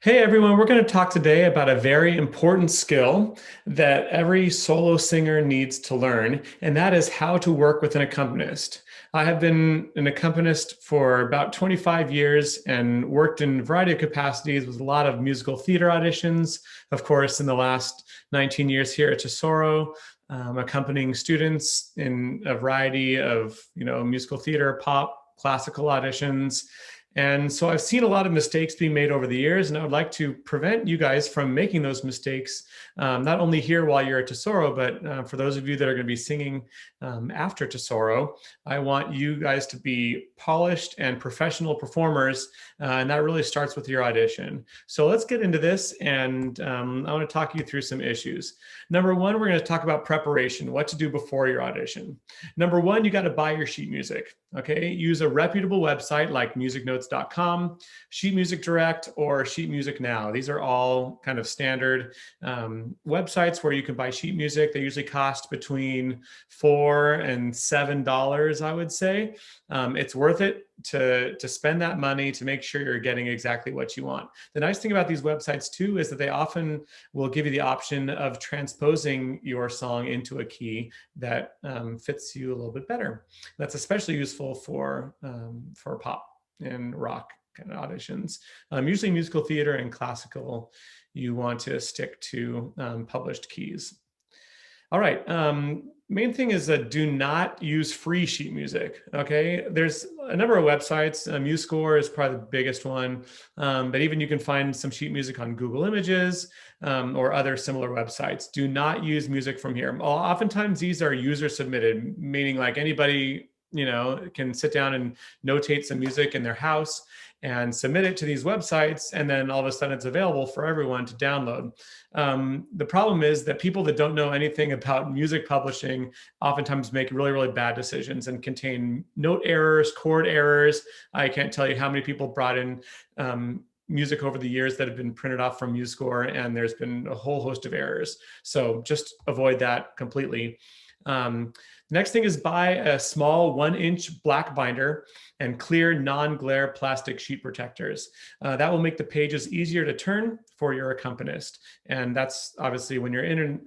Hey everyone, we're going to talk today about a very important skill that every solo singer needs to learn, and that is how to work with an accompanist. I have been an accompanist for about 25 years and worked in a variety of capacities with a lot of musical theater auditions. Of course, in the last 19 years here at Tesoro, accompanying students in a variety of, musical theater, pop, classical auditions. And so I've seen a lot of mistakes being made over the years, and I would like to prevent you guys from making those mistakes, not only here while you're at Tesoro, but for those of you that are going to be singing after Tesoro. I want you guys to be polished and professional performers, and that really starts with your audition. So let's get into this, and I want to talk you through some issues. Number one, we're going to talk about preparation, what to do before your audition. Number one, you got to buy your sheet music. Okay, use a reputable website like musicnotes.com, Sheet Music Direct, or Sheet Music Now. These are all kind of standard websites where you can buy sheet music. They usually cost between $4 and $7, I would say. It's worth it to spend that money to make sure you're getting exactly what you want. The nice thing about these websites too is that they often will give you the option of transposing your song into a key that fits you a little bit better. That's especially useful for pop and rock kind of auditions. Usually musical theater and classical, you want to stick to published keys. All right. Main thing is that do not use free sheet music. Okay. There's a number of websites. MuseScore is probably the biggest one. But even you can find some sheet music on Google Images or other similar websites. Do not use music from here. Oftentimes these are user submitted, meaning like anybody, can sit down and notate some music in their house and submit it to these websites, and then all of a sudden it's available for everyone to download. The problem is that people that don't know anything about music publishing oftentimes make really, really bad decisions and contain note errors, chord errors. I can't tell you how many people brought in music over the years that have been printed off from MuseScore, and there's been a whole host of errors. So just avoid that completely. Next thing is buy a small 1-inch black binder and clear non-glare plastic sheet protectors. That will make the pages easier to turn for your accompanist. And that's obviously when you're in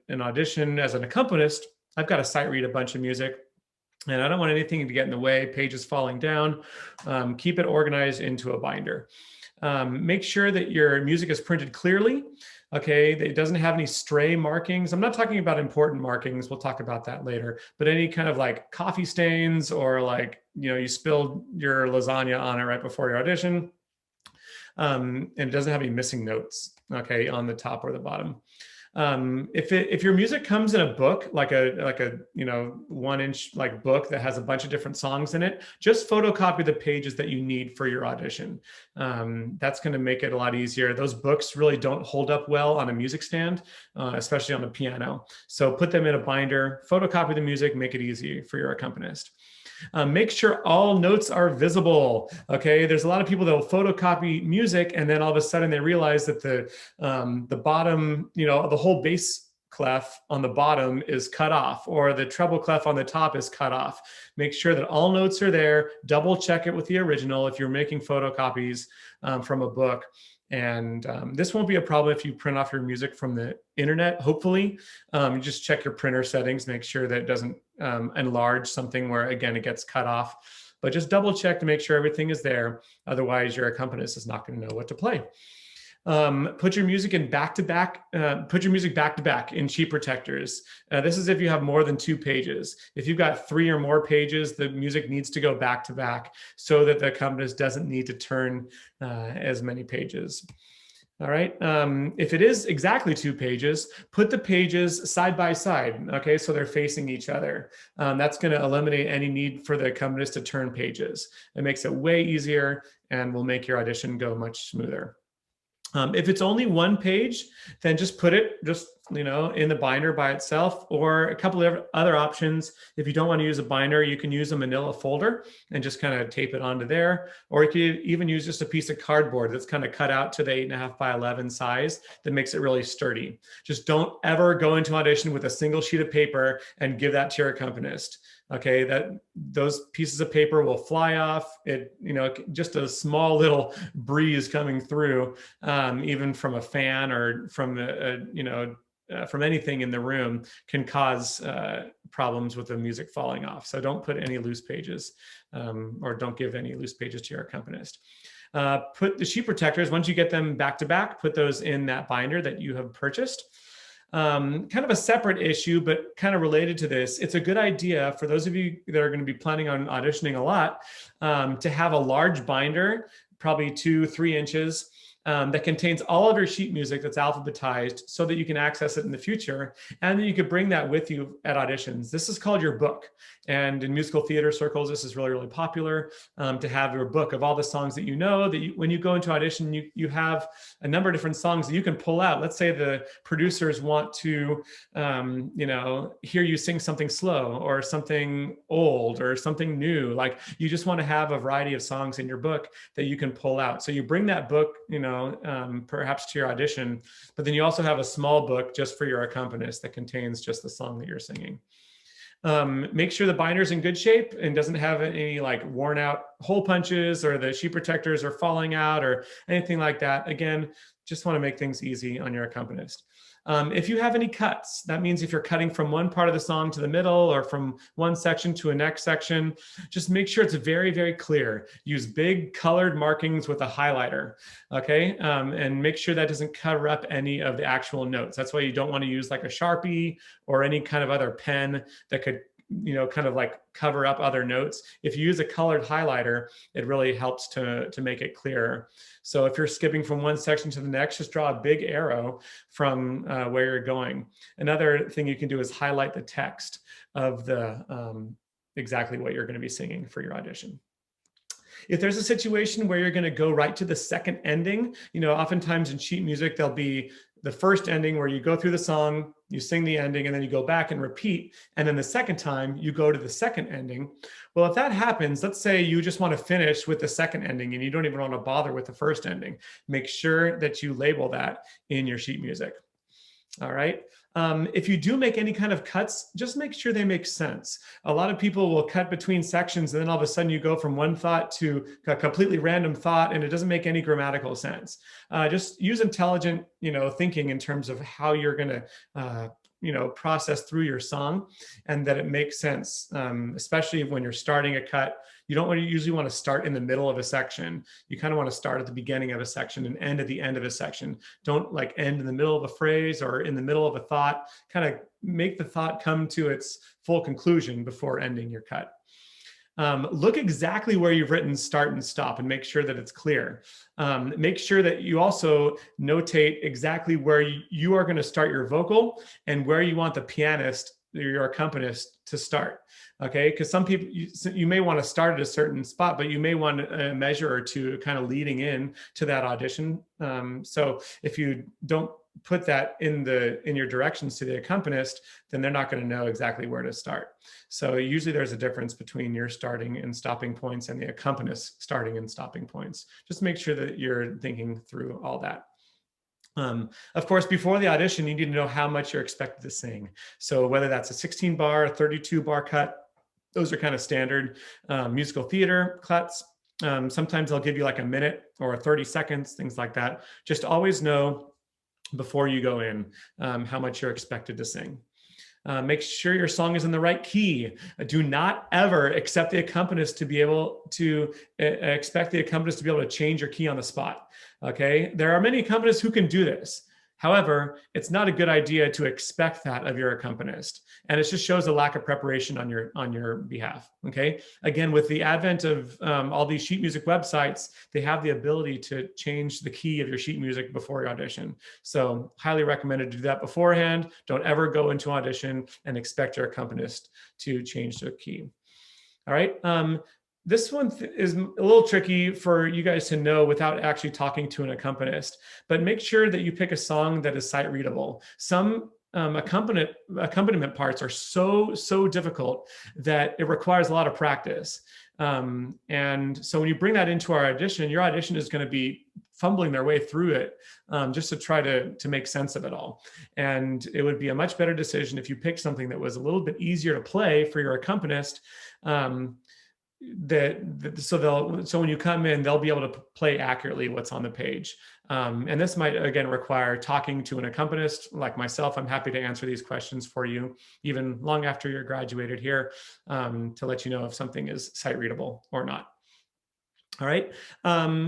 an audition as an accompanist. I've got to sight read a bunch of music, and I don't want anything to get in the way, pages falling down. Keep it organized into a binder. Make sure that your music is printed clearly. Okay, it doesn't have any stray markings. I'm not talking about important markings. We'll talk about that later. But any kind of like coffee stains or like, you spilled your lasagna on it right before your audition. And it doesn't have any missing notes, okay, on the top or the bottom. If your music comes in a book, like a 1-inch like book that has a bunch of different songs in it, just photocopy the pages that you need for your audition. That's going to make it a lot easier. Those books really don't hold up well on a music stand, especially on the piano. So put them in a binder, photocopy the music, make it easy for your accompanist. Make sure all notes are visible. Okay, there's a lot of people that will photocopy music, and then all of a sudden they realize that the bottom, the whole bass clef on the bottom is cut off, or the treble clef on the top is cut off. Make sure that all notes are there. Double check it with the original if you're making photocopies from a book. And this won't be a problem if you print off your music from the internet, hopefully. You just check your printer settings, make sure that it doesn't enlarge something where, again, it gets cut off. But just double check to make sure everything is there. Otherwise, your accompanist is not going to know what to play. Put your music in back-to-back, put your music back-to-back in sheet protectors. This is if you have more than 2 pages. If you've got 3 or more pages, the music needs to go back-to-back so that the accompanist doesn't need to turn as many pages. All right. If it is exactly 2 pages, put the pages side by side. Okay, so they're facing each other. That's going to eliminate any need for the accompanist to turn pages. It makes it way easier and will make your audition go much smoother. If it's only 1 page, then just in the binder by itself, or a couple of other options. If you don't want to use a binder, you can use a manila folder and just kind of tape it onto there. Or you could even use just a piece of cardboard that's kind of cut out to the 8.5 by 11 size that makes it really sturdy. Just don't ever go into audition with a single sheet of paper and give that to your accompanist. Okay, those pieces of paper will fly off. Just a small little breeze coming through, even from a fan or from from anything in the room, can cause problems with the music falling off. So don't put any loose pages, or don't give any loose pages to your accompanist. Put the sheet protectors, once you get them back to back, put those in that binder that you have purchased. Kind of a separate issue, but kind of related to this. It's a good idea for those of you that are going to be planning on auditioning a lot, to have a large binder, probably 2-3 inches, that contains all of your sheet music that's alphabetized, so that you can access it in the future. And then you could bring that with you at auditions. This is called your book. And in musical theater circles, this is really, really popular, to have your book of all the songs that when you go into audition, you have a number of different songs that you can pull out. Let's say the producers want to, hear you sing something slow or something old or something new. Like, you just want to have a variety of songs in your book that you can pull out. So you bring that book, perhaps to your audition, but then you also have a small book just for your accompanist that contains just the song that you're singing. Make sure the binder's in good shape and doesn't have any like worn out hole punches, or the sheet protectors are falling out or anything like that. Again, just want to make things easy on your accompanist. If you have any cuts, that means if you're cutting from one part of the song to the middle, or from one section to a next section, just make sure it's very, very clear. Use big colored markings with a highlighter, okay? And make sure that doesn't cover up any of the actual notes. That's why you don't want to use like a Sharpie or any kind of other pen that could kind of like cover up other notes. If you use a colored highlighter, it really helps to make it clearer. So if you're skipping from one section to the next, just draw a big arrow from where you're going. Another thing you can do is highlight the text of the exactly what you're going to be singing for your audition. If there's a situation where you're going to go right to the second ending, oftentimes in sheet music, there'll be the first ending where you go through the song, you sing the ending, and then you go back and repeat. And then the second time you go to the second ending. Well, if that happens, let's say you just want to finish with the second ending and you don't even want to bother with the first ending. Make sure that you label that in your sheet music. All right. If you do make any kind of cuts, just make sure they make sense. A lot of people will cut between sections, and then all of a sudden you go from one thought to a completely random thought, and it doesn't make any grammatical sense. Just use intelligent, thinking in terms of how you're going to, process through your song, and that it makes sense, especially when you're starting a cut. You don't usually want to start in the middle of a section. You kind of want to start at the beginning of a section and end at the end of a section. Don't like end in the middle of a phrase or in the middle of a thought. Kind of make the thought come to its full conclusion before ending your cut. Look exactly where you've written start and stop and make sure that it's clear. Make sure that you also notate exactly where you are going to start your vocal and where you want the pianist, your accompanist, to start. Okay, because some people, you may want to start at a certain spot, but you may want a measure or two kind of leading in to that audition. So if you don't put that in your directions to the accompanist, then they're not going to know exactly where to start. So usually there's a difference between your starting and stopping points and the accompanist starting and stopping points. Just make sure that you're thinking through all that. Of course, before the audition, you need to know how much you're expected to sing. So whether that's a 16 bar, 32 bar cut, those are kind of standard musical theater cuts. Sometimes they'll give you like a minute or 30 seconds, things like that. Just always know before you go in how much you're expected to sing. Make sure your song is in the right key. Do not ever accept the accompanist to be able to expect the accompanist to be able to change your key on the spot. Okay, there are many accompanists who can do this. However, it's not a good idea to expect that of your accompanist, and it just shows a lack of preparation on your behalf. Okay, again, with the advent of all these sheet music websites, they have the ability to change the key of your sheet music before your audition. So, highly recommended to do that beforehand. Don't ever go into audition and expect your accompanist to change their key. All right. This one is a little tricky for you guys to know without actually talking to an accompanist, but make sure that you pick a song that is sight readable. Some accompaniment parts are so difficult that it requires a lot of practice. And so when you bring that into our audition, your audition is going to be fumbling their way through it, just to try to make sense of it all. And it would be a much better decision if you picked something that was a little bit easier to play for your accompanist. So when you come in, they'll be able to play accurately what's on the page. And this might, again, require talking to an accompanist like myself. I'm happy to answer these questions for you, even long after you're graduated here, to let you know if something is sight readable or not. All right.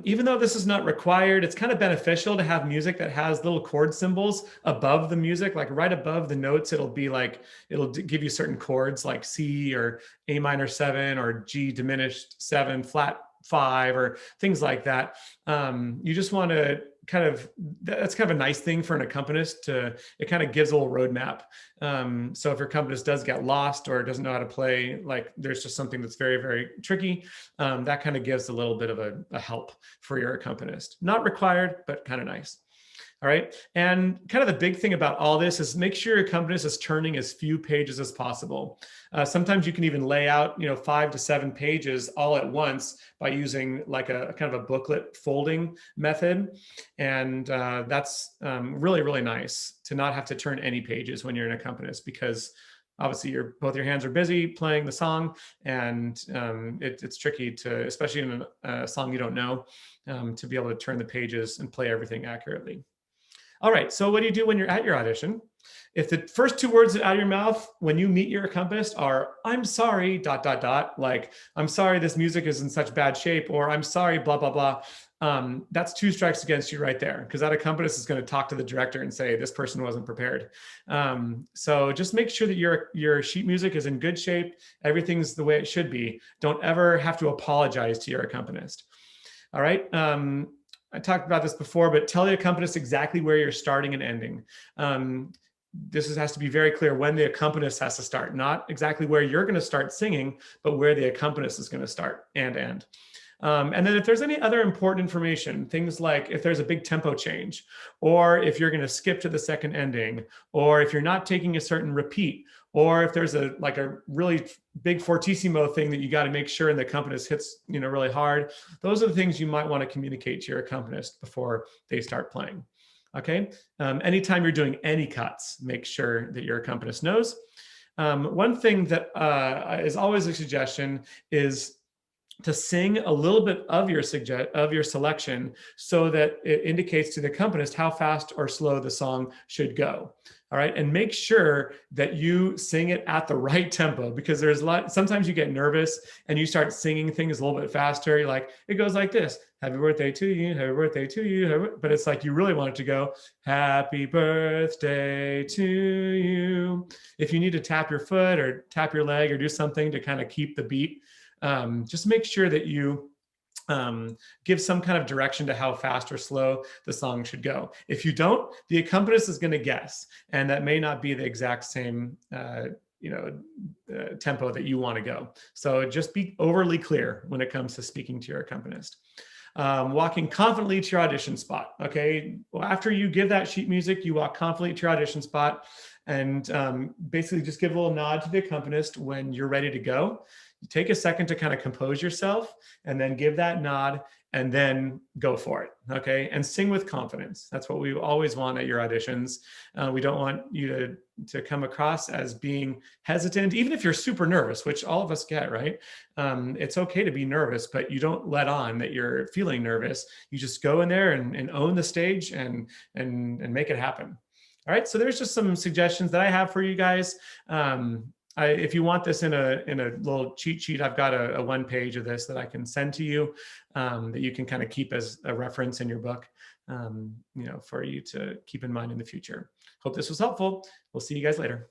Even though this is not required, it's kind of beneficial to have music that has little chord symbols above the music, like right above the notes. It'll give you certain chords like C or A minor 7 or G diminished 7, flat 5, or things like that. You just want to that's kind of a nice thing for an accompanist it kind of gives a little roadmap. So if your accompanist does get lost or doesn't know how to play, like there's just something that's very, very tricky, that kind of gives a little bit of a help for your accompanist. Not required, but kind of nice. All right. And kind of the big thing about all this is make sure your accompanist is turning as few pages as possible. Sometimes you can even lay out, 5 to 7 pages all at once by using like a kind of a booklet folding method. And that's really, really nice to not have to turn any pages when you're an accompanist, because obviously both your hands are busy playing the song, and it's tricky to, especially in a song you don't know, to be able to turn the pages and play everything accurately. All right, so what do you do when you're at your audition? If the first 2 words out of your mouth when you meet your accompanist are, I'm sorry, ... like, I'm sorry this music is in such bad shape, or I'm sorry, blah, blah, blah, that's 2 strikes against you right there, because that accompanist is going to talk to the director and say, this person wasn't prepared. So just make sure that your sheet music is in good shape. Everything's the way it should be. Don't ever have to apologize to your accompanist. All right. I talked about this before, but tell the accompanist exactly where you're starting and ending. This has to be very clear when the accompanist has to start, not exactly where you're going to start singing, but where the accompanist is going to start and end. And then if there's any other important information, things like if there's a big tempo change, or if you're going to skip to the second ending, or if you're not taking a certain repeat, or if there's a really big fortissimo thing that you got to make sure and the accompanist hits really hard, those are the things you might want to communicate to your accompanist before they start playing. Okay. Anytime you're doing any cuts, make sure that your accompanist knows. One thing that is always a suggestion is to sing a little bit of your selection so that it indicates to the accompanist how fast or slow the song should go. All right. And make sure that you sing it at the right tempo, because sometimes you get nervous and you start singing things a little bit faster. You're like, it goes like this: happy birthday to you, happy birthday to you. But it's like you really want it to go, happy birthday to you. If you need to tap your foot or tap your leg or do something to kind of keep the beat, just make sure that you give some kind of direction to how fast or slow the song should go. If you don't, the accompanist is going to guess, and that may not be the exact same tempo that you want to go. So just be overly clear when it comes to speaking to your accompanist. Walking confidently to your audition spot. Okay, well, after you give that sheet music, you walk confidently to your audition spot, and basically just give a little nod to the accompanist when you're ready to go. You take a second to kind of compose yourself, and then give that nod, and then go for it. Okay. And sing with confidence. That's what we always want at your auditions. We don't want you to come across as being hesitant, even if you're super nervous, which all of us get, right? It's okay to be nervous, but you don't let on that you're feeling nervous. You just go in there and own the stage and make it happen. All right. So there's just some suggestions that I have for you guys. If you want this in a little cheat sheet, I've got a 1 page of this that I can send to you, that you can kind of keep as a reference in your book, for you to keep in mind in the future. Hope this was helpful. We'll see you guys later.